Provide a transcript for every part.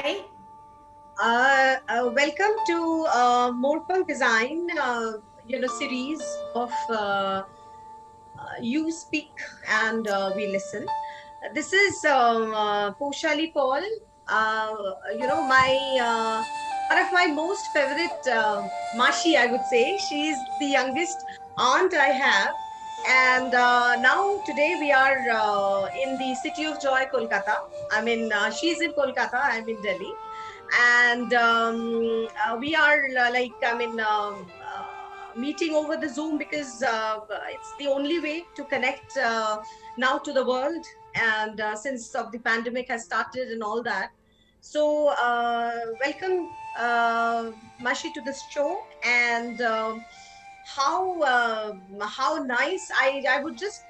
Hi. Welcome to Morpunk Design, series of You Speak and We Listen. This is Poshali Paul. Uh, one of my most favorite Mashi, I would say. She's the youngest aunt I have. And now today we are in the city of joy, Kolkata. She's in Kolkata. I'm in Delhi, and we are meeting over the Zoom because it's the only way to connect now to the world, and since of the pandemic has started and all that. So welcome, Mashi, to this show. And how nice. I would just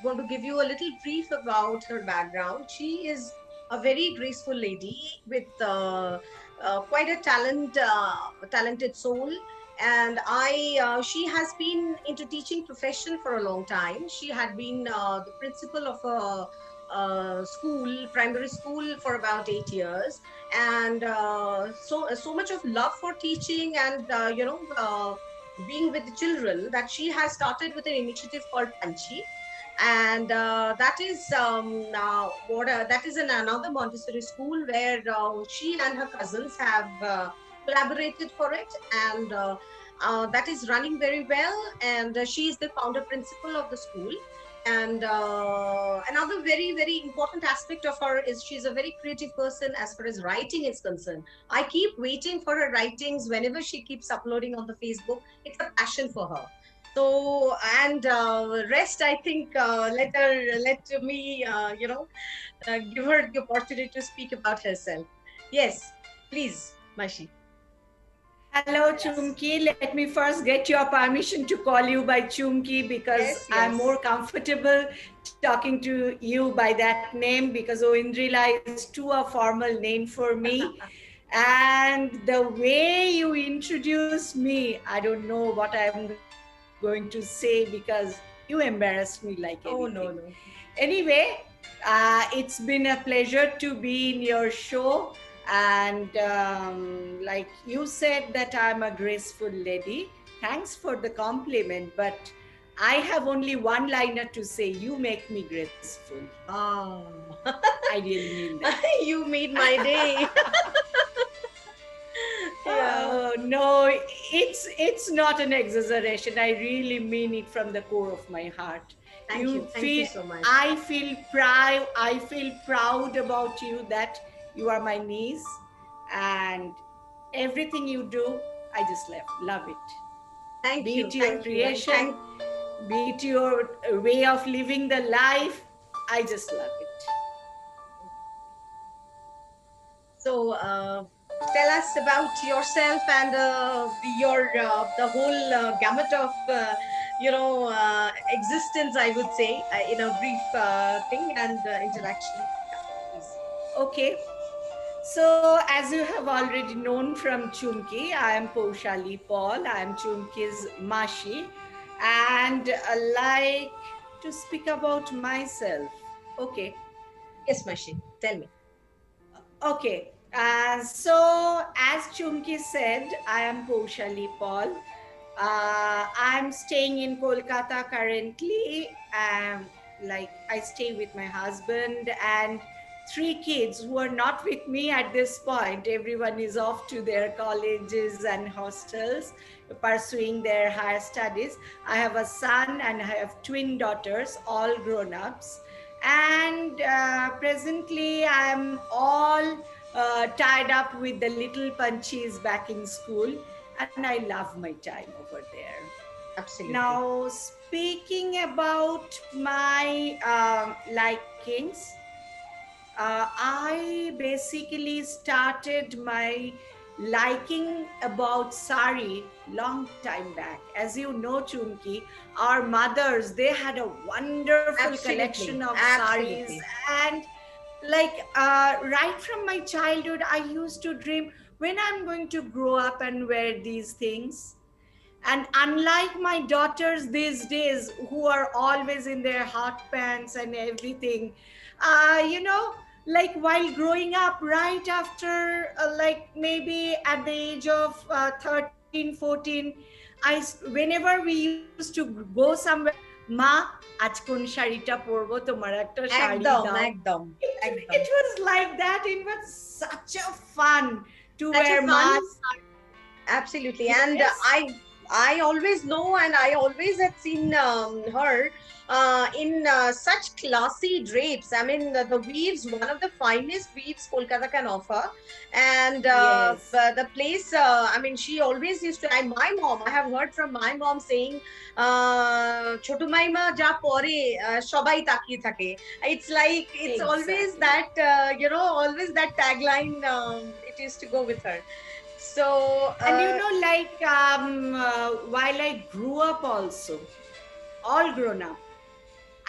want to give you a little brief about her background. She is a very graceful lady with quite a talented soul. And she has been into teaching profession for a long time. She had been the principal of a school, primary school, for about 8 years. And so much of love for teaching and being with the children, that she has started with an initiative called Panchi. And that is that is in another Montessori school where she and her cousins have collaborated for it. And that is running very well. And she is the founder principal of the school. And another very, very important aspect of her is she's a very creative person as far as writing is concerned. I keep waiting for her writings whenever she keeps uploading on the Facebook. It's a passion for her. So, and rest, I think, let me, give her the opportunity to speak about herself. Yes, please, Mashi. Hello, Yes, Chumki. Let me first get your permission to call you by Chumki because yes, I'm more yes. comfortable talking to you by that name because Oindrila is too a formal name for me. And the way you introduced me, I don't know what I'm going to say because you embarrassed me like anything. Oh, no, no. Anyway, it's been a pleasure to be in your show. And like you said, that I'm a graceful lady. Thanks for the compliment, but I have only one liner to say: you make me graceful. Ah, I really mean that. you made my day. Yeah. Oh no, it's not an exaggeration. I really mean it from the core of my heart. Thank You you. Thank you feel so much. I feel proud about you that you are my niece, and everything you do, I just love it. Thank Be you. it your Thank you. And creation, be it your way of living the life, I just love it. so, tell us about yourself and the whole gamut of existence, I would say, in a brief thing and interaction. Yeah, please. Okay. So, as you have already known from Chumki, I am Paushali Paul. I am Chumki's Mashi, and like to speak about myself. Okay, Yes, Mashi. Tell me. okay. So, as Chumki said, I am Paushali Paul. I'm staying in Kolkata currently. Like I stay with my husband and three kids who are not with me at this point. Everyone is off to their colleges and hostels, pursuing their higher studies. I have a son and I have twin daughters, all grown ups. And presently, I'm all tied up with the little punchies back in school, and I love my time over there. Absolutely. Now, speaking about my likings, I basically started my liking about sari long time back. As you know, Chumki, our mothers, they had a wonderful collection Absolutely. of saris. Absolutely. And like right from my childhood, I used to dream when I'm going to grow up and wear these things. And unlike my daughters these days, who are always in their hot pants and everything, you know, like while growing up, right after like maybe at the age of 13, 14, whenever we used to go somewhere, মা আজ কোন শাড়িটা পরবো, তোমার একটা শাড়ি একদম দাও. একদম একদম It was like that. It was such a fun to such wear a fun. mask. Absolutely. And Yes. I always know, and I always had seen her in such classy drapes. I mean, the weaves, one of the finest weaves Kolkata can offer. And Yes. the place, I mean, she always used to, and my mom, I have heard from my mom saying, Chotu Maima ja pore shobai takiye thake. It's like, it's always Exactly. that, always that tagline, it used to go with her. So, And you know, like while I grew up also, all grown up,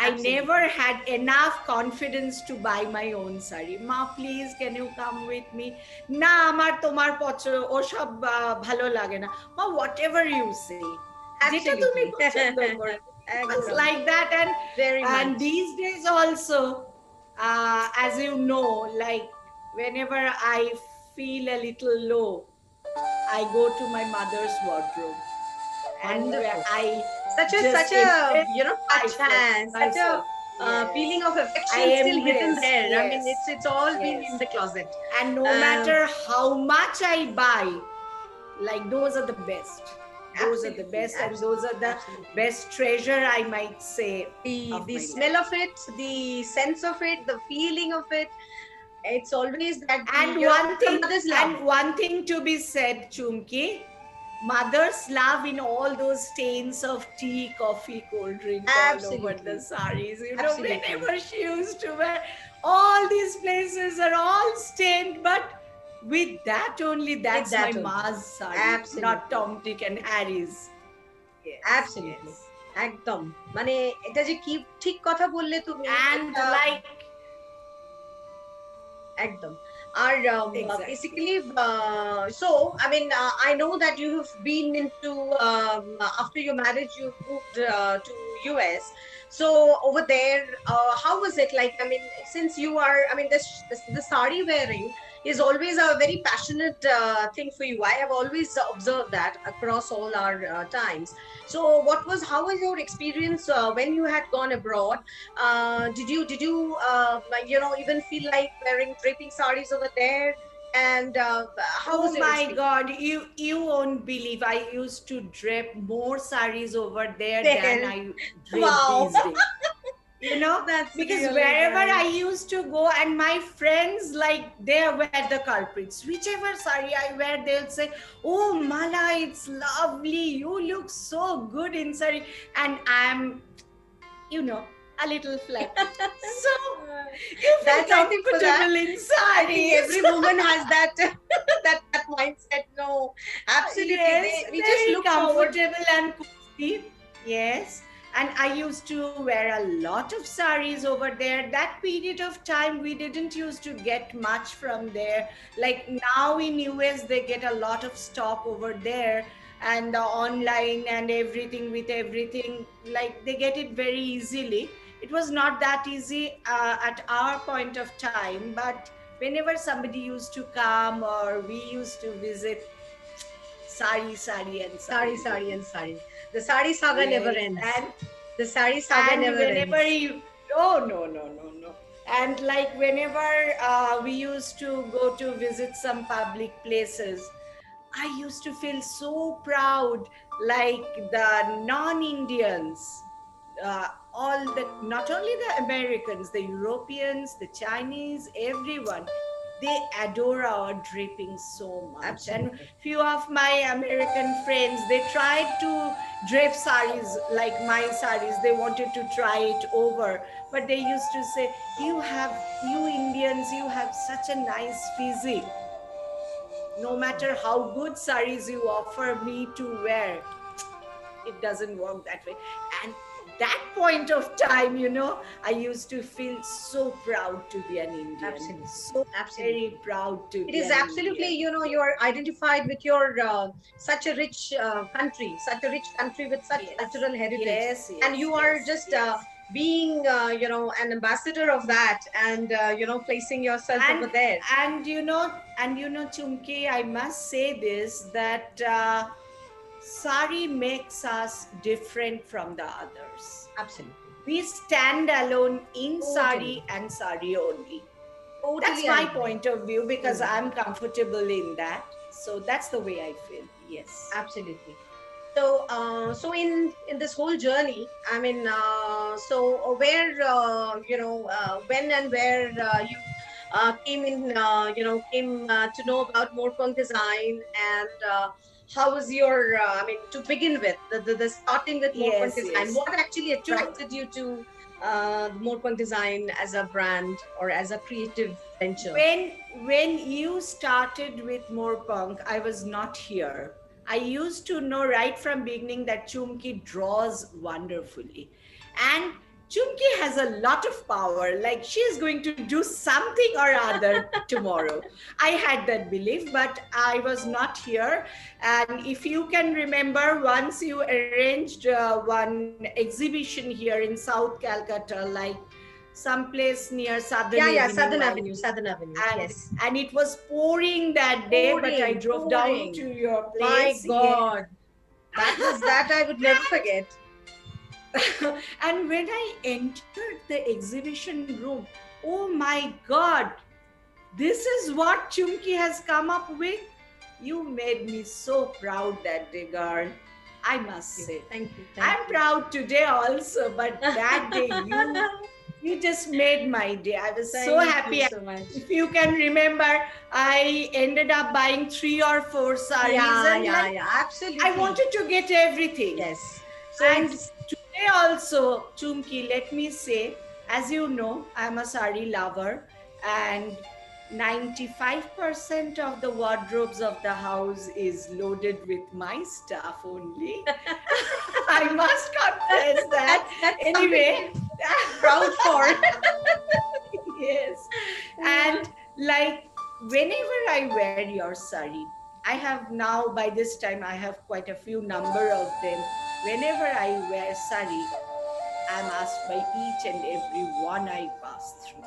I Absolutely. never had enough confidence to buy my own sari. Ma, please, can you come with me? Na, আমার তোমার পছন্দ ওসব ভালো লাগে না. Ma, whatever you say. যেটা তুমি Absolutely. পছন্দ করো. It was Ekdom. like that, Very and much. these days also, as you know, like whenever I feel a little low, I go to my mother's wardrobe, and Wonderful. I Such a just embrace touch hand, such a Yes. feeling of I affection still hidden embrace, there. I mean, yes, it's all been yes. in the closet. And no matter how much I buy, like those are the best. Those are the Absolutely, best, and those are the absolutely. best treasure, I might say, The of the my smell life. of it, the sense of it, the feeling of it. It's always that And the mother's love. one thing to be said, Chumki, mother's love in all those stains of tea, coffee, cold drink all over Absolutely. the saris. You know, Absolutely. whenever she used to wear, all these places are all stained, but with that only, that's that my only. ma's sari, Absolutely. not Tom, Dick and Harry's. Yes, Absolutely. yes. একদম মানে এটা যে কি ঠিক কথা বললে তুমি And like একদম আর Exactly. basically so I mean I know that you have been into after your marriage you moved to US. So over there how was it like? I mean, since you are, I mean, the sari wearing is always a very passionate thing for you. I have always observed that across all our times. So how was your experience when you had gone abroad? Did you even feel like wearing draping saris over there? And how was Oh your my experience God, you won't believe I used to drape more saris over there than there? I drape Wow. these days. You know, That's because really wherever nice. I used to go, and my friends, like, they were the culprits. Whichever sari I wear, they'll say, "Oh Mala, it's lovely, you look so good in sari," and I'm, you know, a little flat. So you feel That's, I think, for that, comfortable in I think saris. every woman has that that mindset. No, absolutely. Yes, We just very look forward. comfortable and cozy. Yes. And I used to wear a lot of saris over there. That period of time, we didn't used to get much from there. Like now in US, they get a lot of stock over there, and online and everything, with everything, like they get it very easily. It was not that easy at our point of time, but whenever somebody used to come or we used to visit, sari, sari, and Sari, sari. sari, and sari. The sari saga never Yes, ends. and The sari saga and never whenever ends. you, oh no, and like whenever we used to go to visit some public places, I used to feel so proud, like the non-Indians, all the, not only the Americans, the Europeans, the Chinese, everyone, they adore our draping so much. Absolutely. And few of my American friends, they tried to drape saris like my saris. They wanted to try it over, but they used to say, you Indians, you have such a nice physique. No matter how good saris you offer me to wear, it doesn't work that way. And that point of time, you know, I used to feel so proud to be an Indian. Absolutely. So Absolutely. very proud to It be is an absolutely, Indian. you know, you're identified with your such a rich country with such Yes. cultural heritage. Yes, And you are yes, just yes. being an ambassador of that, and placing yourself and over there. Chumki, I must say this, that sari makes us different from the others. Absolutely. We stand alone in Totally. sari and sari only. That's Totally, I my agree. point of view, because Mm, I'm comfortable in that. So that's the way I feel. Yes. absolutely. So in this whole journey, I mean, where when and where you came to know about Morpong design, and how was your I mean, to begin with, the starting with Morpong Yes, design, yes. what actually To attracted you to Morpong design as a brand or as a creative venture? when when you started with More Punk, I was not here. I used to know right from beginning that Chumki draws wonderfully, and Chumki has a lot of power. Like, she is going to do something or other tomorrow. I had that belief, but I was not here. And if you can remember, once you arranged one exhibition here in South Calcutta, like someplace near Southern Yeah, yeah, Avenue, Southern Avenue, Southern Avenue. and Yes. it was pouring that day, but I Pouring, drove down pouring. to your My place. Yes. God, that I would never forget. And when I entered the exhibition room, oh my God, this is what Chumki has come up with. You made me so proud that day, girl. I must say. Thank you, thank I'm you. proud today also, but that day you just made my day. I was so Thank you happy. so much. If you can remember, I ended up buying 3 or 4 saris, Yeah, and yeah, like, yeah, I absolutely. wanted to get everything. Yes. So And it's today also, Chumki, let me say, as you know, I'm a sari lover, and 95% of the wardrobes of the house is loaded with my stuff only. I must confess that. that's something to Anyway, be proud for. yes. And like, whenever I wear your sari, I have now, by this time, I have quite a few number of them. Whenever I wear sari, I'm asked by each and every one I pass through.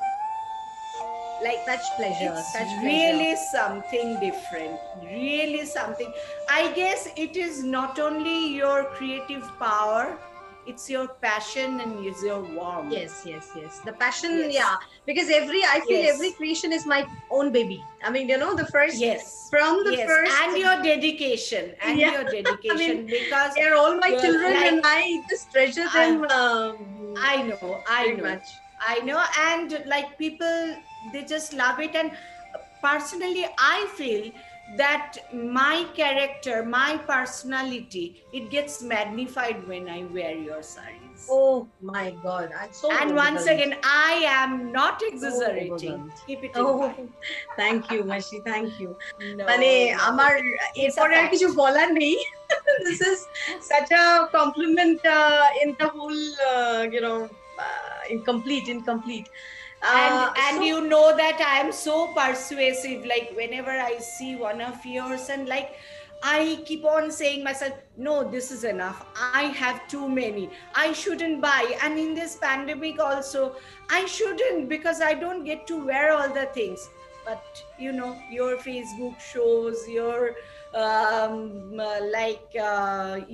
Like, Such pleasure, it's such pleasure. really something different, really something. I guess it is not only your creative power, it's your passion and it's your warmth. Yes, yes, yes. The passion, Yes, yeah. Because I feel every yes, creation is my own baby. I mean, the first, yes, from the yes. first, And your dedication, and yeah. your I mean, dedication, because they're all my children, like, and I just treasure I, them I know, I very know, much. I know. And like, people, they just love it. And personally, I feel that my character, my personality, it gets magnified when I wear your saris. Oh my God, I'm so And once overwhelmed. again, I am not So exaggerating. overwhelmed. Keep it in Oh, mind. thank you, Mashi. Thank you. মানে No, no, আমার it's a এরপরে আর কিছু fact. বলার নেই. This is such a compliment in the whole, incomplete. And So you know that I am so persuasive. Like, whenever I see one of yours, and like, I keep on saying myself, no, this is enough. I have too many. I shouldn't buy. And in this pandemic also, I shouldn't, because I don't get to wear all the things. But your Facebook shows, your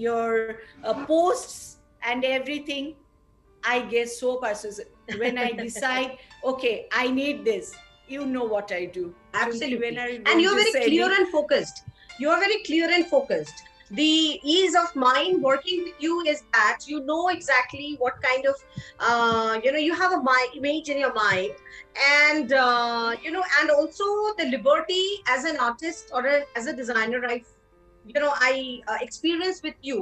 your posts and everything, I get so persuasive. When I decide, okay, I need this, you know what I do. Chunki, when absolutely. are you And going you're to very send clear it? and focused. You're very clear and focused. The ease of mind working with you is that you know exactly what kind of, you have a image in your mind. And, and also the liberty as an artist or as a designer, I experience with you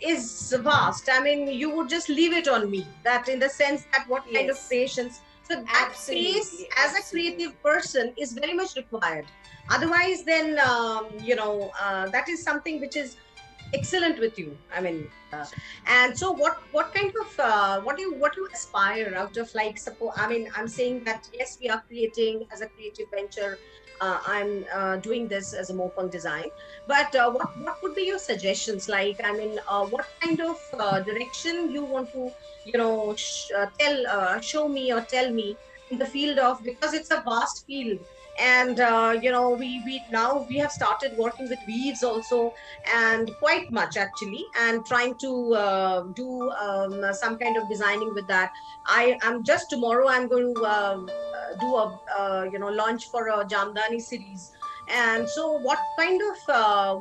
is vast. I mean, you would just leave it on me, that in the sense that what kind of Yes, creations. So that space absolutely, as a creative absolutely. person is very much required. Otherwise, then, that is something which is excellent with you. I mean, and so what kind of what do you aspire out of, like, suppose, I mean, I'm saying that yes, we are creating as a creative venture. I'm doing this as a Mopang design, but what would be your suggestions? Like, I mean, what kind of direction you want to, show me or tell me in the field of, because it's a vast field, and we now we have started working with weaves also, and quite much actually, and trying to do some kind of designing with that. I am just tomorrow I'm going to do a launch for a Jamdani series. And so what kind of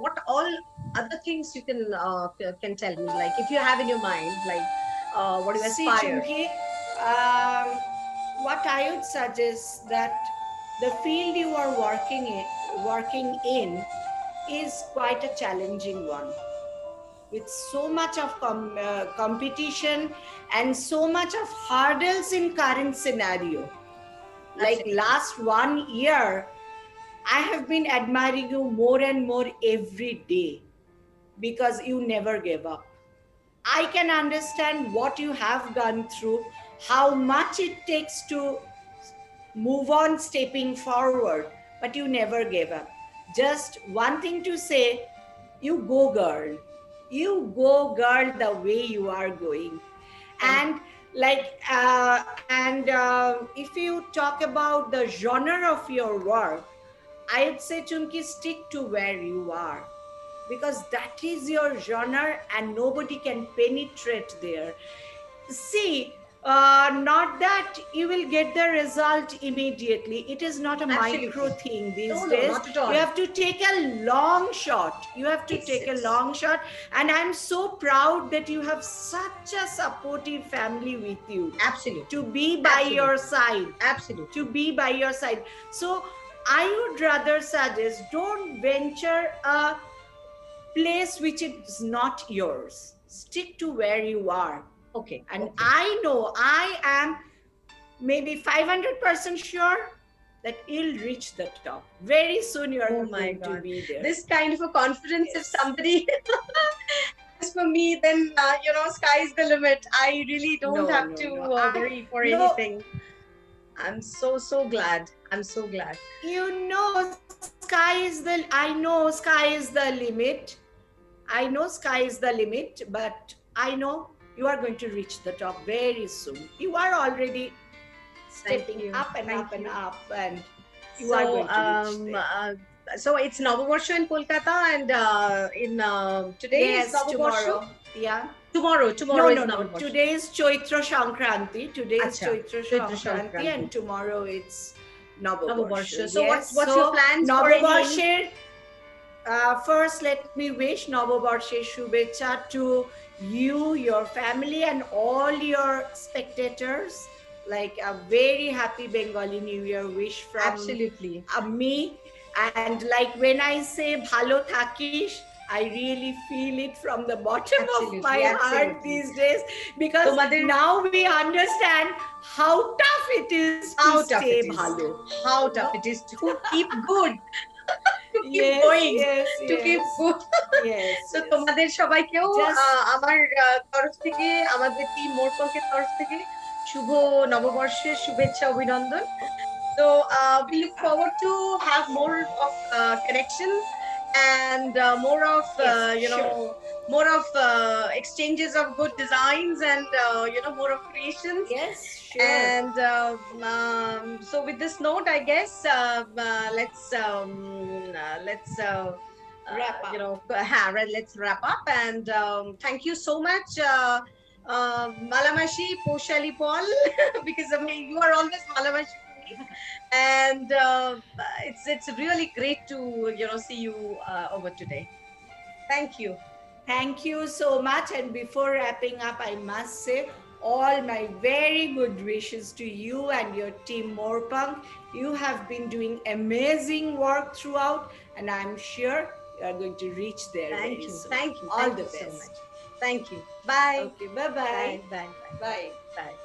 what all other things you can tell me, like, if you have in your mind, like, what do you See, aspire? Chunki, um, what I would suggest that the field you are working in is quite a challenging one, with so much of competition and so much of hurdles in current scenario. Like Absolutely. last 1 year, I have been admiring you more and more every day because you never gave up. I can understand what you have gone through, how much it takes to move on, stepping forward, but you never gave up. Just one thing to say, you go, girl. You go, girl, the way you are going. Thank And if you talk about the genre of your work, I would say, Chunki, stick to where you are, because that is your genre and nobody can penetrate there. See, not that you will get the result immediately. It is not a micro Absolutely. thing these No, no, days. not at You all. have to take a long shot. You have to take a It's long shot. And I'm so proud that you have such a supportive family with you absolutely, to be by your absolutely, side. To absolutely. be by your side. So I would rather suggest, don't venture a place which is not yours. Stick to where you are. Okay, And okay. I know, I am maybe 500% sure that you'll reach the top. Very soon you are Oh going my to God. be there. This kind of a confidence, if Yes. somebody has for me, then, sky's the limit. I really don't No, have no, to no. worry for No, anything. I'm so, so glad. I'm so glad. I know sky is the limit. I know sky is the limit, but I know you are going to reach the top very soon. You are already Thank stepping you. up and Thank up and you. up, and you are So, going to reach there. so it's Navabarsha in Kolkata, and in today is Yes, Navabarsha. tomorrow. Yeah. Tomorrow No, is no, no. Navabarsha. Today is Chaitra Shankranti. Today is Acha, Chaitra Chaitra Shankranti, Shankranti, and tomorrow it's Navabarsha. Navabarsha. So Yes. what's your So plans for any? Navabarsher. First, let me wish Navabarsher Shubhecha to you, your family, and all your spectators. Like a very happy Bengali New Year wish from Absolutely, me. And like when I say bhalo থাকিস, I really feel it from the bottom of my absolutely, heart absolutely. these days, because তোমাদের now we understand how tough it is to how stay tough it is, bhalo. how You know? tough it is to keep good, to keep Yes, going, yes, to keep yes, good. yes, তো yes. তোমাদের সবাইকেও Just আমার তরফ থেকে, আমাদের team মোরপঙ্কের তরফ থেকে শুভ নববর্ষের শুভেচ্ছা, অভিনন্দন. So we look forward to have more of connection, and yes, sure. more of exchanges of good designs, and more of creations. Yes, sure. And so with this note, I guess let's Wrap up. let's wrap up. And thank you so much, Malamashi Poshali Paul, because I mean, you are always Malamashi for me. And it's really great to see you over today. Thank you. Thank you so much. And before wrapping up, I must say all my very good wishes to you and your team Morpunk. You have been doing amazing work throughout, and I'm sure you are going to reach there Thank very you. soon. Thank you. All Thank the you so best. much. Thank you. Bye. Okay, bye-bye. Bye. Bye. Bye. Bye. Bye.